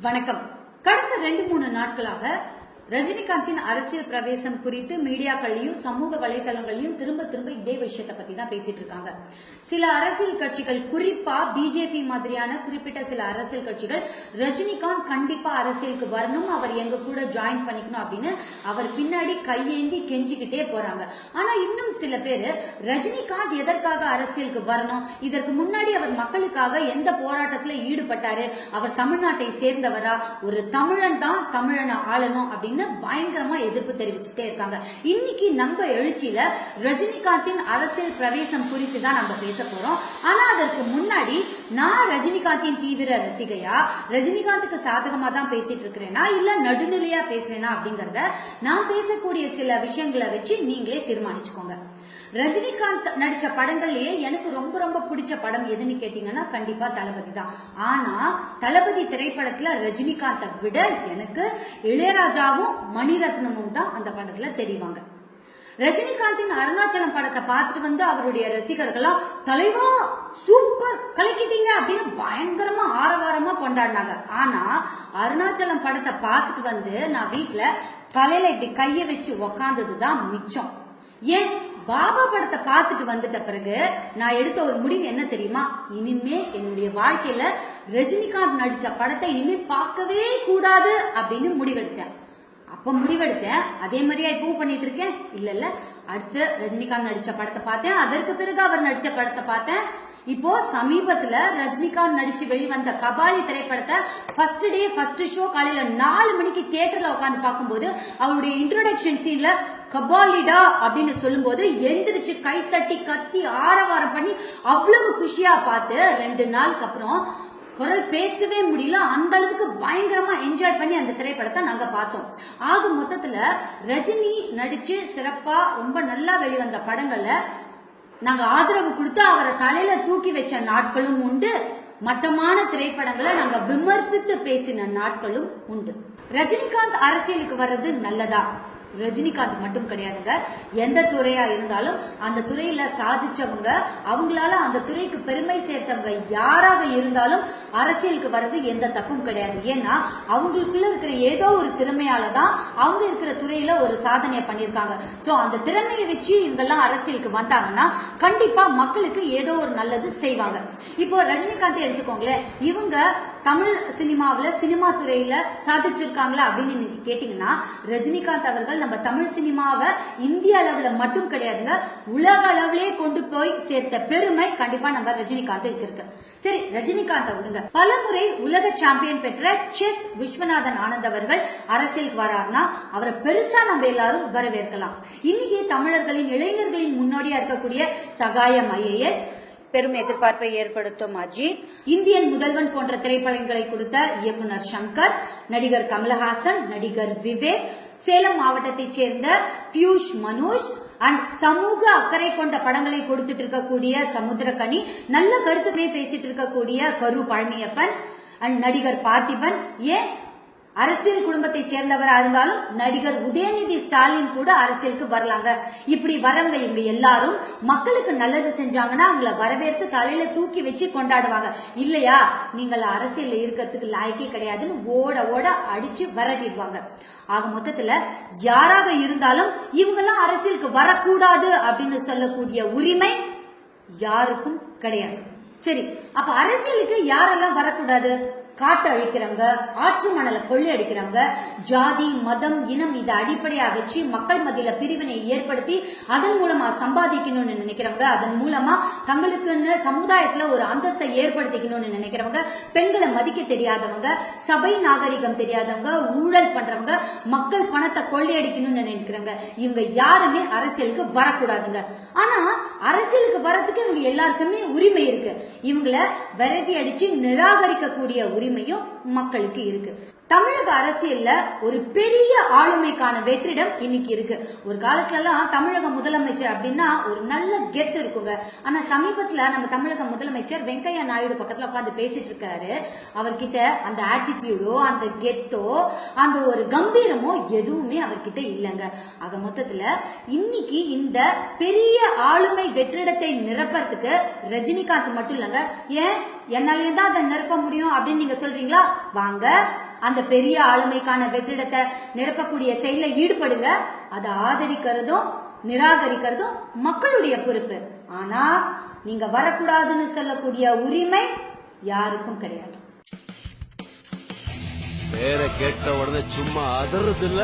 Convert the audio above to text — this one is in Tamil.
வணக்கம். கடந்த 2-3 நாட்களாக ரஜினிகாந்தின் அரசியல் பிரவேசம் குறித்து மீடியாக்களையும் சமூக வலைதளங்களையும் திரும்ப இதே விஷயத்தை பத்தி தான் பேசிட்டு இருக்காங்க. சில அரசியல் கட்சிகள், குறிப்பா பிஜேபி மாதிரியான குறிப்பிட்ட சில அரசியல் கட்சிகள் ரஜினிகாந்த் கண்டிப்பா அரசியலுக்கு வரணும், அவர் எங்க கூட ஜாயின் பண்ணிக்கணும் அப்படின்னு அவர் பின்னாடி கையேந்தி கெஞ்சிக்கிட்டே போறாங்க. ஆனா இன்னும் சில பேரு ரஜினிகாந்த் எதற்காக அரசியலுக்கு வரணும், இதற்கு முன்னாடி அவர் மக்களுக்காக எந்த போராட்டத்துல ஈடுபட்டாரு, அவர் தமிழ்நாட்டை சேர்ந்தவரா, ஒரு தமிழன் தான் தமிழனை ஆளணும் அப்படின்னு பயங்கரமா எதிர்ப்பு தெரிவிச்சுட்டே இருக்காங்க. இன்னைக்கு நம்ம எழுச்சியில ரஜினிகாந்தின் அரசியல் பிரவேசம் குறித்து தான் நம்ம பேச போறோம். ஆனா அதற்கு முன்னாடி நான் ரஜினிகாந்தின் தீவிர ரசிகையா, ரஜினிகாந்துக்கு சாதகமா தான் பேசிட்டு இருக்கிறேனா இல்ல நடுநிலையா பேசுறேனா அப்படிங்கறத நான் பேசக்கூடிய சில விஷயங்களை வச்சு நீங்களே தீர்மானிச்சுக்கோங்க. ரஜினிகாந்த் நடிச்ச படங்கள்லயே எனக்கு ரொம்ப பிடிச்ச படம் எதுன்னு கேட்டீங்கன்னா கண்டிப்பா தளபதி தான். ஆனா தளபதி திரைப்படத்துல ரஜினிகாந்தை விட எனக்கு இளையராஜாவும் மணிரத்னமும் தான் அந்த படத்துல தெரிவாங்க. ரஜினிகாந்தின் அருணாச்சலம் படத்தை பார்த்துட்டு வந்து அவருடைய ரசிகர்கள்லாம் தலைவா சூப்பர் கலக்கிட்டீங்க அப்படின்னு பயங்கரமா ஆரவாரமா கொண்டாடினாங்க. ஆனா அருணாச்சலம் படத்தை பார்த்துட்டு வந்து நான் வீட்டுல தலையில இப்படி கைய வச்சு உக்காந்ததுதான் மிச்சம். ஏன், பாபா படத்தை பார்த்துட்டு வந்துட்ட பிறகு நான் எடுத்த ஒரு முடிவு என்ன தெரியுமா, இனிமே என்னுடைய வாழ்க்கையில ரஜினிகாந்த் நடிச்ச படத்தை இனிமே பார்க்கவே கூடாது அப்படின்னு முடிவெடுத்தேன். அப்ப முடிவெடுத்தேன், அதே மாதிரியா இப்பவும் பண்ணிட்டு இருக்கேன். இல்ல அடுத்து ரஜினிகாந்த் நடிச்ச படத்தை பார்த்தேன், அதற்கு பிறகு அவர் நடிச்ச படத்தை பார்த்தேன். இப்போ சமீபத்துல ரஜினிகாந்த் நடிச்சு வெளிவந்த கபாலி திரைப்படத்தை ஃபர்ஸ்ட் டே ஃபர்ஸ்ட் ஷோ காலையில 4 மணிக்கு தியேட்டர்ல உட்காந்து பார்க்கும்போது அவருடைய இன்ட்ரோடக்ஷன் சீன்ல கபாலிடா அப்படின்னு சொல்லும் போது எந்திரிச்சு கை தட்டி கத்தி ஆரவாரம் பண்ணி அவ்வளவு குஷியா பார்த்து 2 நாளுக்கு அப்புறம் குரல் பேசவே முடியல. அந்த அளவுக்கு பயங்கரமா என்ஜாய் பண்ணி அந்த திரைப்படத்தை நாங்க பார்த்தோம். ஆக மொத்தத்துல ரஜினி நடிச்சு சிறப்பா ரொம்ப நல்லா வெளிவந்த படங்கள்ல நாங்க ஆதரவு கொடுத்து அவரை தலையில தூக்கி வச்ச நாட்களும் உண்டு, மட்டமான திரைப்படங்களை நாங்க விமர்சித்து பேசின நாட்களும் உண்டு. ரஜினிகாந்த் அரசியலுக்கு வர்றது நல்லதா? ரஜினிகாந்த் மட்டும் கிடையாதுங்க, எந்த துறையா இருந்தாலும் அந்த துறையில சாதிச்சவங்க, அவங்களால அந்த துறைக்கு பெருமை சேர்த்தவங்க யாராக இருந்தாலும் அரசியலுக்கு வர்றது எந்த தப்பும் கிடையாது. ஏன்னா அவங்களுக்குள்ள இருக்கிற ஏதோ ஒரு திறமையாலதான் அவங்க இருக்கிற துறையில ஒரு சாதனையை பண்ணிருக்காங்க. சோ அந்த திறமையை வச்சு இவங்கெல்லாம் அரசியலுக்கு வந்தாங்கன்னா கண்டிப்பா மக்களுக்கு ஏதோ ஒரு நல்லது செய்வாங்க. இப்போ ரஜினிகாந்த் எடுத்துக்கோங்களேன், இவங்க தமிழ் சினிமாவில சினிமா துறையில சாதிச்சிருக்காங்களா அப்படின்னு நீங்க கேட்டீங்கன்னா ரஜினிகாந்த் அவர்கள் நம்ம தமிழ் சினிமாவை இந்திய அளவுல மட்டும் கிடையாதுங்க, உலக அளவிலே கொண்டு போய் சேர்த்த பெருமை கண்டிப்பா நம்ம ரஜினிகாந்த் இருக்கு. சரி, ரஜினிகாந்த் விடுங்க, பலமுறை உலக சாம்பியன் பெற்ற செஸ் விஸ்வநாதன் ஆனந்த் அவர்கள் அரசியலுக்கு வராருன்னா அவரை பெருசா நம்ம எல்லாரும் வரவேற்கலாம். இன்னைக்கு தமிழர்களின் இளைஞர்களின் முன்னோடியா இருக்கக்கூடிய சகாயம் IAS, பெரும் எதிர்பார்ப்பை ஏற்படுத்தும் அஜித், இந்தியன் முதல்வன் போன்ற திரைப்படங்களை கொடுத்த இயக்குனர் சங்கர், நடிகர் கமலஹாசன், நடிகர் விவேக், சேலம் மாவட்டத்தைச் சேர்ந்த பியூஷ் மனோஜ் அண்ட் சமூக அக்கறை கொண்ட படங்களை கொடுத்துட்டு இருக்கக்கூடிய சமுத்திரகனி, நல்ல கருத்துமே பேசிட்டு இருக்கக்கூடிய கரு பழனியப்பன் அண்ட் நடிகர் பார்த்திபன், ஏன் அரசியல் குடும்பத்தை சேர்ந்தவரா இருந்தாலும் நடிகர் உதயநிதி ஸ்டாலின் கூட அரசியலுக்கு வரலாங்க. இப்படி வரவங்க இவங்க எல்லாரும் மக்களுக்கு நல்லது செஞ்சாங்கன்னா அவங்கள வரவேற்று தலையில தூக்கி வச்சு கொண்டாடுவாங்க. இல்லையா, நீங்கள் அரசியல்ல இருக்கிறதுக்கு லாய்க்கே கிடையாதுன்னு ஓட அடிச்சு வரட்டிடுவாங்க. ஆக மொத்தத்துல யாராக இருந்தாலும் இவங்கெல்லாம் அரசியலுக்கு வரக்கூடாது அப்படின்னு சொல்லக்கூடிய உரிமை யாருக்கும் கிடையாது. சரி, அப்ப அரசியலுக்கு யாரெல்லாம் வரக்கூடாது? காட்டு அழிக்கிறவங்க, ஆற்று மணலை கொள்ளை அடிக்கிறவங்க, ஜாதி மதம் இனம் இதை அடிப்படையா வச்சு மக்கள் மத்தியில பிரிவினை ஏற்படுத்தி அதன் மூலமா சம்பாதிக்கணும்னு நினைக்கிறவங்க, அதன் மூலமா தங்களுக்குன்னு சமுதாயத்துல ஒரு அந்தஸ்தை ஏற்படுத்திக்கணும்னு நினைக்கிறவங்க, பெண்களை மதிக்க தெரியாதவங்க, சபை நாகரிகம் தெரியாதவங்க, ஊழல் பண்றவங்க, மக்கள் பணத்தை கொள்ளையடிக்கணும்னு நினைக்கிறவங்க, இவங்க யாருமே அரசியலுக்கு வரக்கூடாதுங்க. ஆனா அரசியலுக்கு வரதுக்கு இவங்க எல்லாருக்குமே உரிமை இருக்கு. இவங்களை விரட்டி அடிச்சு நிராகரிக்கக்கூடிய உரிமையும் மக்களுக்கு இருக்கு. தமிழக அரசியல்ல ஒரு பெரிய ஆளுமைக்கான வெற்றிடம் இன்னைக்கு இருக்கு. ஒரு காலத்துல எல்லாம் தமிழக முதலமைச்சர் அப்படின்னா ஒரு நல்ல கெத்து இருக்குங்க. ஆனா சமீபத்துல நம்ம தமிழக முதலமைச்சர் வெங்கையா நாயுடு பக்கத்துல உட்காந்து பேசிட்டு இருக்காரு. அவர்கிட்ட அந்த ஆட்டிடியூடோ அந்த கெத்தோ அந்த ஒரு கம்பீரமோ எதுவுமே அவர்கிட்ட இல்லைங்க. ஆக மொத்தத்துல இன்னைக்கு இந்த பெரிய ஆளுமை வெற்றிடத்தை நிரப்பறதுக்கு ரஜினிகாந்த் மட்டும் இல்லைங்க, ஏன் என்னாலேயே தான் அதை நிரப்ப முடியும் அப்படின்னு நீங்க சொல்றீங்களா? வாங்க, அந்த பெரிய ஆளுமைக்கான வெற்றிடத்தை நிரப்பக்கூடிய செயல ஈடுபடுங்க. அதை ஆதரிக்கிறதும் நிராகரிக்கிறதும் மக்களுடைய பொறுப்பு. ஆனா நீங்க வரக்கூடாதுன்னு சொல்லக்கூடிய உரிமை யாருக்கும் கிடையாது. பேரை கேட்ட உடனே சும்மா அதறது இல்ல,